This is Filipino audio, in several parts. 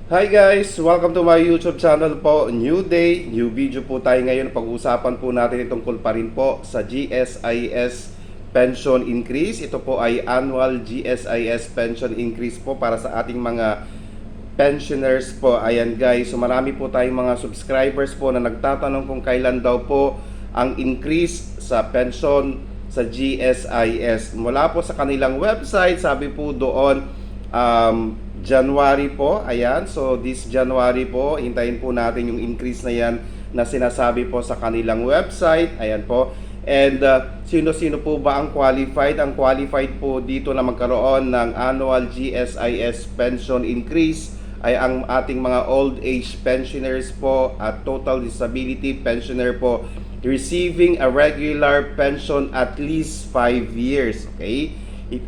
Hi guys! Welcome to my YouTube channel po. New day, new video po tayo ngayon. Pag-usapan po natin tungkol pa rin po sa GSIS pension increase. Ito po ay annual GSIS pension increase po para sa ating mga pensioners po. Ayan guys, so marami po tayong mga subscribers po na nagtatanong kung kailan daw po ang increase sa pension sa GSIS. Mula po sa kanilang website, sabi po doon January po, ayan. So this January po, hintayin po natin yung increase na yan na sinasabi po sa kanilang website. Ayan po. And sino-sino po ba ang qualified? Ang qualified po dito na magkaroon ng annual GSIS pension increase ay ang ating mga old age pensioners po at total disability pensioner po receiving a regular pension at least 5 years. Okay?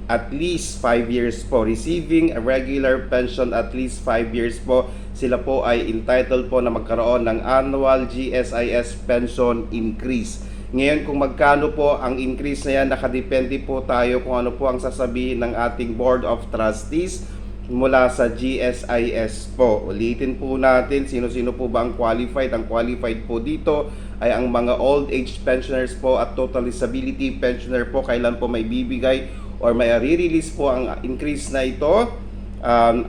At least 5 years po, receiving a regular pension at least 5 years po, sila po ay entitled po na magkaroon ng annual GSIS pension increase. Ngayon kung magkano po ang increase na yan, nakadepende po tayo kung ano po ang sasabihin ng ating Board of Trustees mula sa GSIS po. Ulitin po natin, sino-sino po ba ang qualified? Ang qualified po dito ay ang mga old age pensioners po at total disability pensioner po. Kailan po may bibigay or may re-release po ang increase na ito,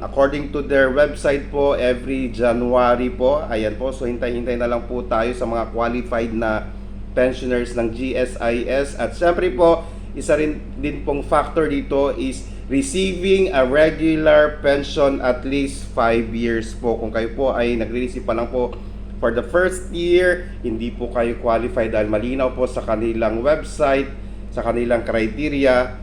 according to their website po, every January po. Ayan po, so hintay-hintay na lang po tayo sa mga qualified na pensioners ng GSIS. At syempre po, isa rin din pong factor dito is receiving a regular pension at least 5 years po. Kung kayo po ay nagre-receive pa lang po for the first year, hindi po kayo qualified dahil malinaw po sa kanilang website, sa kanilang criteria,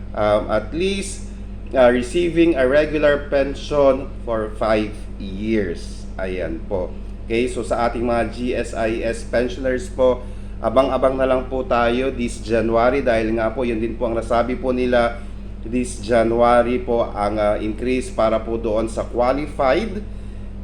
at least receiving a regular pension for 5 years. Ayan po. Okay, so sa ating mga GSIS pensioners po, abang-abang na lang po tayo this January dahil nga po yun din po ang nasabi po nila, this January po ang increase para po doon sa qualified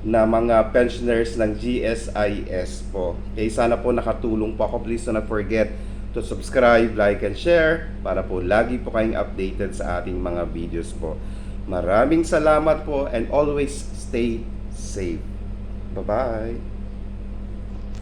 na mga pensioners ng GSIS po. Okay, sana po nakatulong po ako. Please do not forget to subscribe, like, and share para po lagi po kayong updated sa ating mga videos po. Maraming salamat po and always stay safe. Bye-bye!